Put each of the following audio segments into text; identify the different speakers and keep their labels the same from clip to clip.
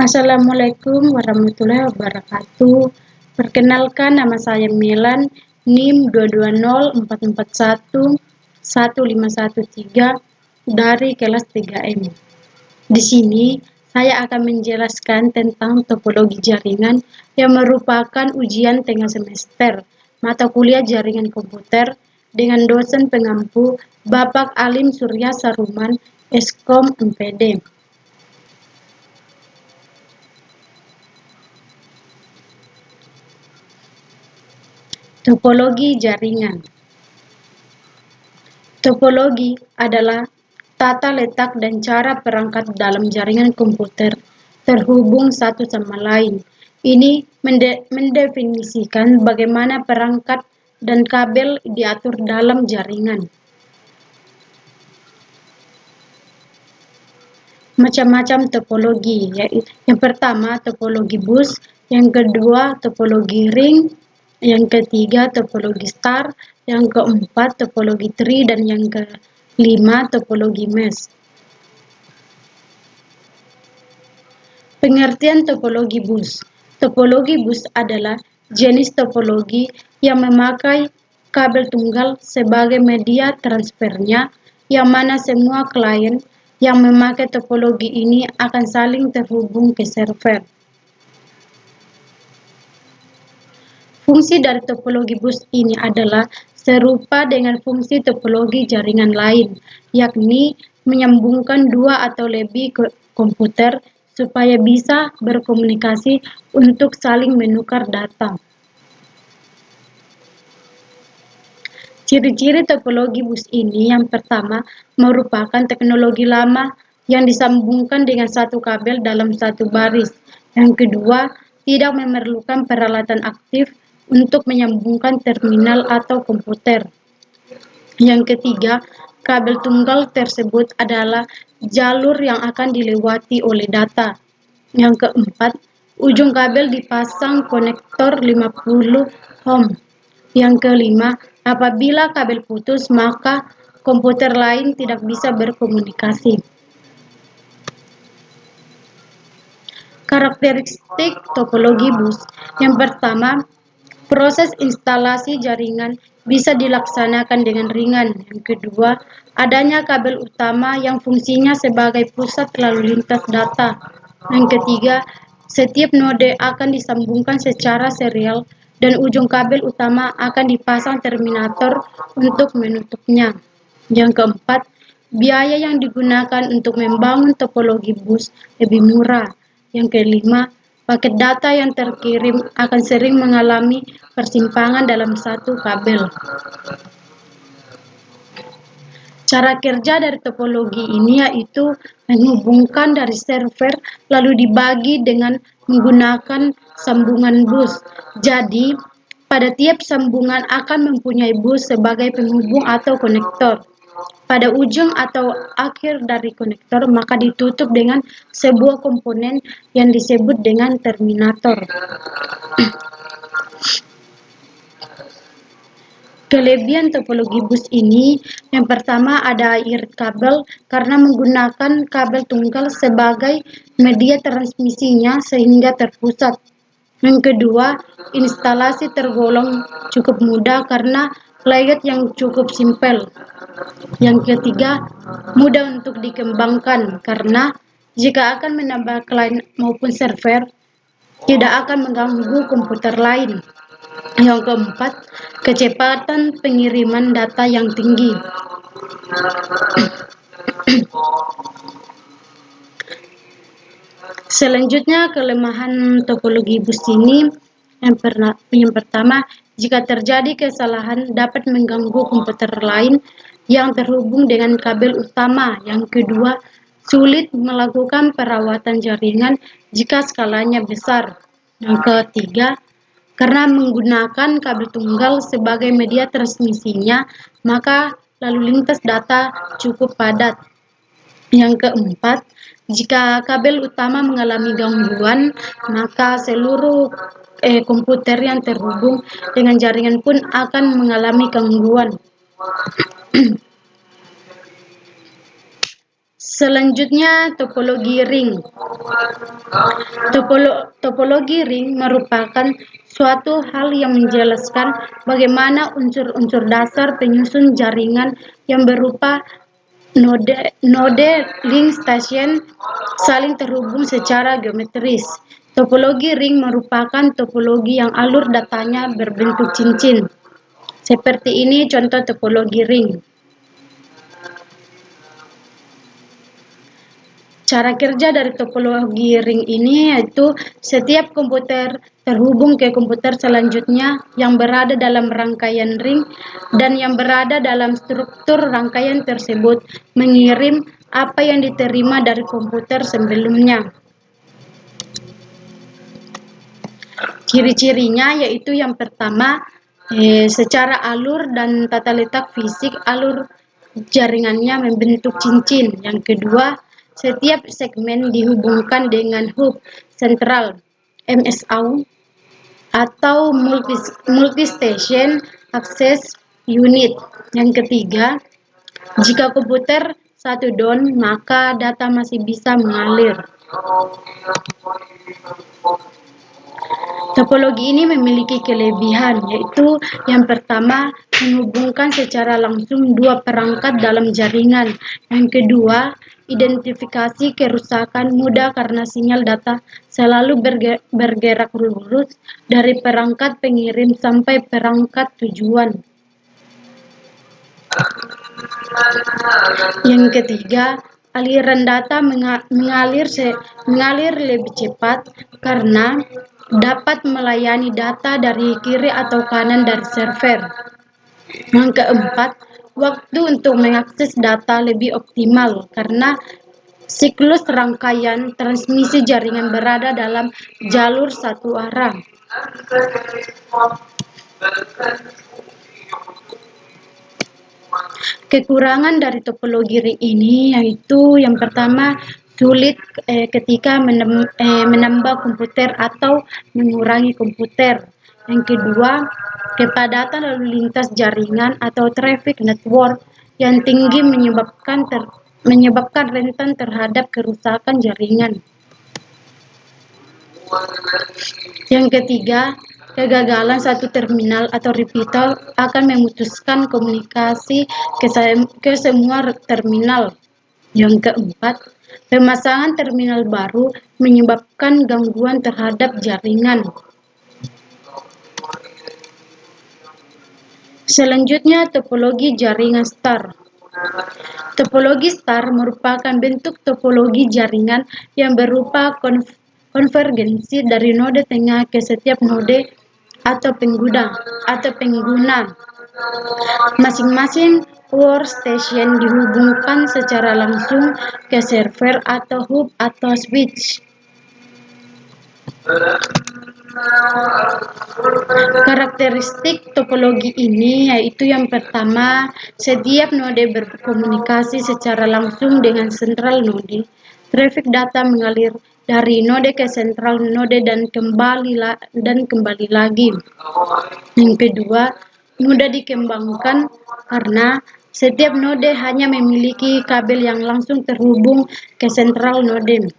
Speaker 1: Assalamualaikum warahmatullahi wabarakatuh. Perkenalkan, nama saya Milan, NIM 22044115113 dari kelas 3M. Di sini saya akan menjelaskan tentang topologi jaringan yang merupakan ujian tengah semester mata kuliah jaringan komputer dengan dosen pengampu Bapak Alim Surya Saruman, Eskom MPD. Topologi jaringan. Topologi adalah tata letak dan cara perangkat dalam jaringan komputer terhubung satu sama lain. Ini mendefinisikan bagaimana perangkat dan kabel diatur dalam jaringan. Macam-macam topologi, yaitu yang pertama topologi bus, yang kedua topologi ring, yang ketiga topologi star, yang keempat topologi tree, dan yang kelima topologi mesh. Pengertian topologi bus. Topologi bus adalah jenis topologi yang memakai kabel tunggal sebagai media transfernya, yang mana semua klien yang memakai topologi ini akan saling terhubung ke server. Fungsi dari topologi bus ini adalah serupa dengan fungsi topologi jaringan lain, yakni menyambungkan dua atau lebih komputer supaya bisa berkomunikasi untuk saling menukar data. Ciri-ciri topologi bus ini yang pertama merupakan teknologi lama yang disambungkan dengan satu kabel dalam satu baris. Yang kedua, tidak memerlukan peralatan aktif untuk menyambungkan terminal atau komputer. Yang ketiga, kabel tunggal tersebut adalah jalur yang akan dilewati oleh data. Yang keempat, ujung kabel dipasang konektor 50 ohm. Yang kelima, apabila kabel putus, maka komputer lain tidak bisa berkomunikasi. Karakteristik topologi bus. Yang pertama, proses instalasi jaringan bisa dilaksanakan dengan ringan. Yang kedua, adanya kabel utama yang fungsinya sebagai pusat lalu lintas data. Yang ketiga, setiap node akan disambungkan secara serial dan ujung kabel utama akan dipasang terminator untuk menutupnya. Yang keempat, biaya yang digunakan untuk membangun topologi bus lebih murah. Yang kelima, paket data yang terkirim akan sering mengalami persimpangan dalam satu kabel. Cara kerja dari topologi ini yaitu menghubungkan dari server lalu dibagi dengan menggunakan sambungan bus. Jadi, pada tiap sambungan akan mempunyai bus sebagai penghubung atau konektor. Pada ujung atau akhir dari konektor maka ditutup dengan sebuah komponen yang disebut dengan terminator. Kelebihan topologi bus ini, yang pertama ada irit kabel karena menggunakan kabel tunggal sebagai media transmisinya sehingga terpusat. Yang kedua, instalasi tergolong cukup mudah karena layout yang cukup simpel. Yang ketiga, mudah untuk dikembangkan karena jika akan menambah klien maupun server, tidak akan mengganggu komputer lain. Yang keempat, kecepatan pengiriman data yang tinggi. Selanjutnya, kelemahan topologi bus ini yang pertama, jika terjadi kesalahan dapat mengganggu komputer lain yang terhubung dengan kabel utama. Yang kedua, sulit melakukan perawatan jaringan jika skalanya besar. Yang ketiga, karena menggunakan kabel tunggal sebagai media transmisinya, maka lalu lintas data cukup padat. Yang keempat, jika kabel utama mengalami gangguan, maka seluruh komputer yang terhubung dengan jaringan pun akan mengalami gangguan. Selanjutnya, topologi ring. Topologi ring merupakan suatu hal yang menjelaskan bagaimana unsur-unsur dasar penyusun jaringan yang berupa node link station saling terhubung secara geometris. Topologi ring merupakan topologi yang alur datanya berbentuk cincin. Seperti ini contoh topologi ring. Cara kerja dari topologi ring ini yaitu setiap komputer terhubung ke komputer selanjutnya yang berada dalam rangkaian ring dan yang berada dalam struktur rangkaian tersebut mengirim apa yang diterima dari komputer sebelumnya. Ciri-cirinya yaitu yang pertama, secara alur dan tata letak fisik alur jaringannya membentuk cincin. Yang kedua, setiap segmen dihubungkan dengan hub sentral MSU atau multi-station access unit. Yang ketiga, jika komputer satu down, maka data masih bisa mengalir. Topologi ini memiliki kelebihan, yaitu yang pertama, menghubungkan secara langsung dua perangkat dalam jaringan. Yang kedua, identifikasi kerusakan mudah karena sinyal data selalu bergerak lurus dari perangkat pengirim sampai perangkat tujuan. Yang ketiga, aliran data mengalir lebih cepat karena dapat melayani data dari kiri atau kanan dari server. Yang keempat, waktu untuk mengakses data lebih optimal karena siklus rangkaian transmisi jaringan berada dalam jalur satu arah. Kekurangan dari topologi ring ini yaitu yang pertama, sulit ketika menambah komputer atau mengurangi komputer. Yang kedua, kepadatan lalu lintas jaringan atau traffic network yang tinggi menyebabkan rentan terhadap kerusakan jaringan. Yang ketiga, kegagalan satu terminal atau repeater akan memutuskan komunikasi ke semua terminal. Yang keempat, pemasangan terminal baru menyebabkan gangguan terhadap jaringan. Selanjutnya, topologi jaringan star. Topologi star merupakan bentuk topologi jaringan yang berupa konvergensi dari node tengah ke setiap node atau pengguna. Masing-masing workstation dihubungkan secara langsung ke server atau hub atau switch. Karakteristik topologi ini yaitu yang pertama, setiap node berkomunikasi secara langsung dengan sentral node. Traffic data mengalir dari node ke sentral node dan kembali lagi. Yang kedua, mudah dikembangkan karena setiap node hanya memiliki kabel yang langsung terhubung ke sentral node.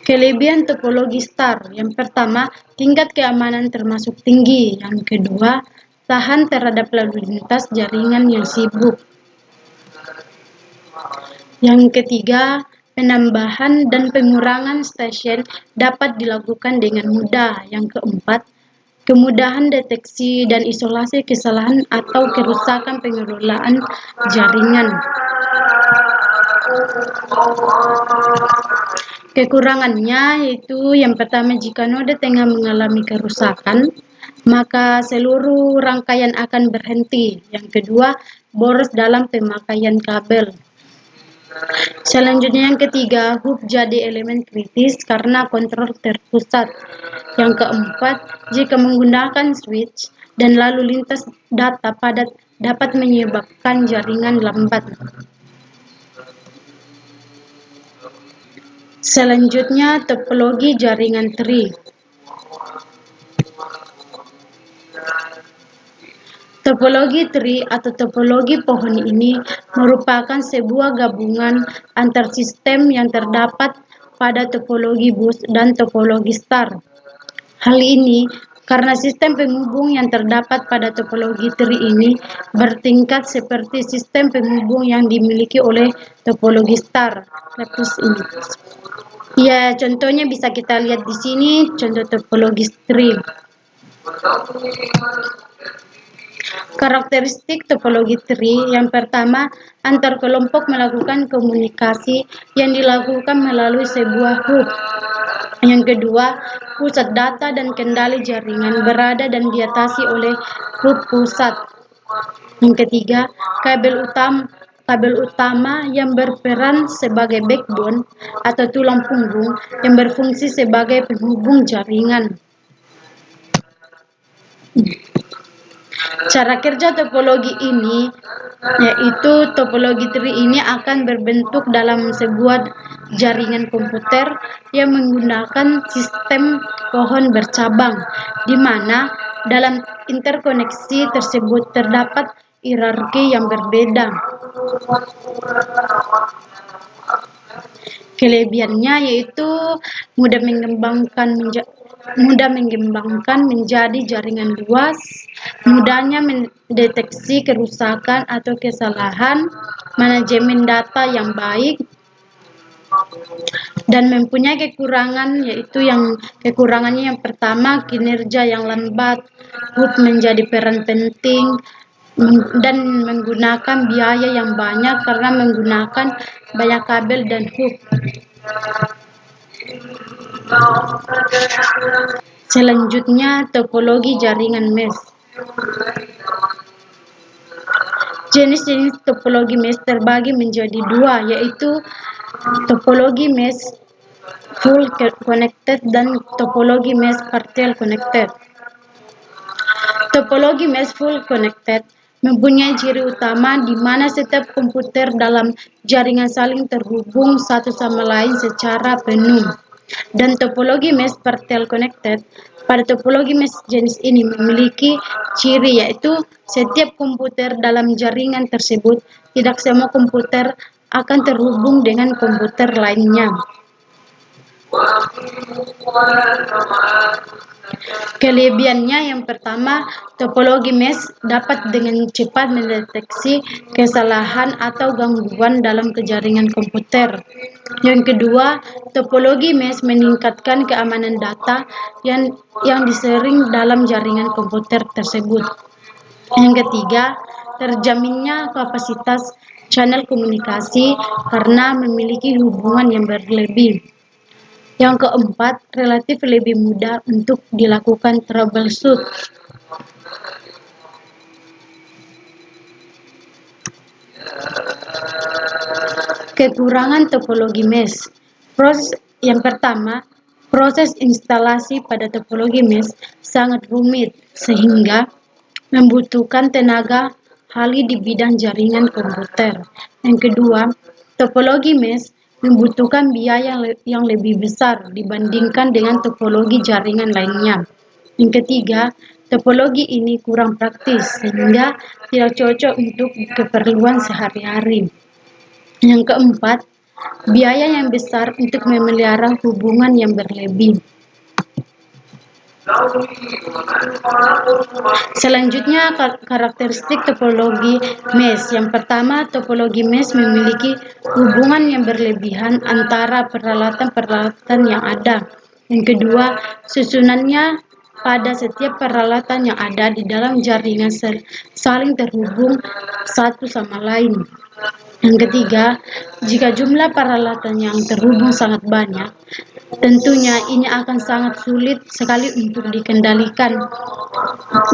Speaker 1: Kelebihan topologi star. Yang pertama, tingkat keamanan termasuk tinggi. Yang kedua, tahan terhadap lalu lintas jaringan yang sibuk. Yang ketiga, penambahan dan pengurangan stasiun dapat dilakukan dengan mudah. Yang keempat, kemudahan deteksi dan isolasi kesalahan atau kerusakan pengelolaan jaringan. Kekurangannya yaitu yang pertama, jika node tengah mengalami kerusakan, maka seluruh rangkaian akan berhenti. Yang kedua, boros dalam pemakaian kabel. Selanjutnya yang ketiga, hub jadi elemen kritis karena kontrol terpusat. Yang keempat, jika menggunakan switch dan lalu lintas data padat dapat menyebabkan jaringan lambat. Selanjutnya, topologi jaringan tree. Topologi tree atau topologi pohon ini merupakan sebuah gabungan antar sistem yang terdapat pada topologi bus dan topologi star. Hal ini karena sistem penghubung yang terdapat pada topologi tree ini bertingkat seperti sistem penghubung yang dimiliki oleh topologi star. Ya, contohnya bisa kita lihat di sini, contoh topologi tree. Karakteristik topologi tree yang pertama, antar kelompok melakukan komunikasi yang dilakukan melalui sebuah hub. Yang kedua, pusat data dan kendali jaringan berada dan diatasi oleh hub pusat. Yang ketiga, kabel utama yang berperan sebagai backbone atau tulang punggung yang berfungsi sebagai penghubung jaringan. Cara kerja topologi ini yaitu topologi tree ini akan berbentuk dalam sebuah jaringan komputer yang menggunakan sistem pohon bercabang, di mana dalam interkoneksi tersebut terdapat hierarki yang berbeda. Kelebihannya yaitu mudah mengembangkan menjadi jaringan luas, mudahnya mendeteksi kerusakan atau kesalahan, manajemen data yang baik, dan mempunyai kekurangan yaitu kekurangannya yang pertama kinerja yang lambat, hub menjadi peran penting, dan menggunakan biaya yang banyak karena menggunakan banyak kabel dan hub. Selanjutnya, topologi jaringan mesh. Jenis-jenis topologi mesh terbagi menjadi dua, yaitu topologi mesh full connected dan topologi mesh partial connected. Topologi mesh full connected mempunyai ciri utama di mana setiap komputer dalam jaringan saling terhubung satu sama lain secara penuh. Dan topologi mesh partial connected, pada topologi mesh jenis ini memiliki ciri yaitu setiap komputer dalam jaringan tersebut, tidak semua komputer akan terhubung dengan komputer lainnya. Kelebihannya yang pertama, topologi mesh dapat dengan cepat mendeteksi kesalahan atau gangguan dalam jaringan komputer. Yang kedua, topologi mesh meningkatkan keamanan data yang disaring dalam jaringan komputer tersebut. Yang ketiga, terjaminnya kapasitas channel komunikasi karena memiliki hubungan yang berlebih. Yang keempat, relatif lebih mudah untuk dilakukan troubleshoot. Kekurangan topologi mesh. Yang pertama, proses instalasi pada topologi mesh sangat rumit sehingga membutuhkan tenaga ahli di bidang jaringan komputer. Yang kedua, topologi mesh membutuhkan biaya yang lebih besar dibandingkan dengan topologi jaringan lainnya. Yang ketiga, topologi ini kurang praktis sehingga tidak cocok untuk keperluan sehari-hari. Yang keempat, biaya yang besar untuk memelihara hubungan yang berlebih. Selanjutnya, karakteristik topologi mesh. Yang pertama, topologi mesh memiliki hubungan yang berlebihan antara peralatan-peralatan yang ada. Yang kedua, susunannya pada setiap peralatan yang ada di dalam jaringan saling terhubung satu sama lain. Yang ketiga, jika jumlah peralatan yang terhubung sangat banyak, tentunya ini akan sangat sulit sekali untuk dikendalikan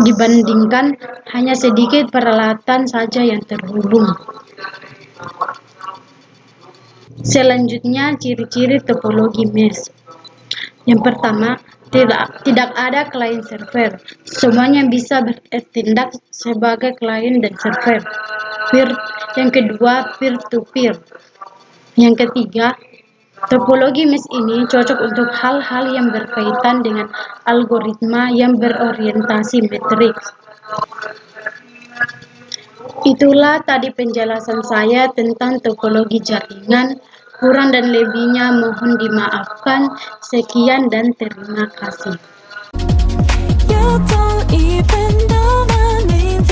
Speaker 1: dibandingkan hanya sedikit peralatan saja yang terhubung. Selanjutnya, ciri-ciri topologi mesh. Yang pertama, tidak ada client server. Semuanya bisa bertindak sebagai client dan server. Yang kedua, peer-to-peer. Yang ketiga, topologi mesh ini cocok untuk hal-hal yang berkaitan dengan algoritma yang berorientasi matriks. Itulah tadi penjelasan saya tentang topologi jaringan. Kurang dan lebihnya mohon dimaafkan. Sekian dan terima kasih.
Speaker 2: You don't even know my name,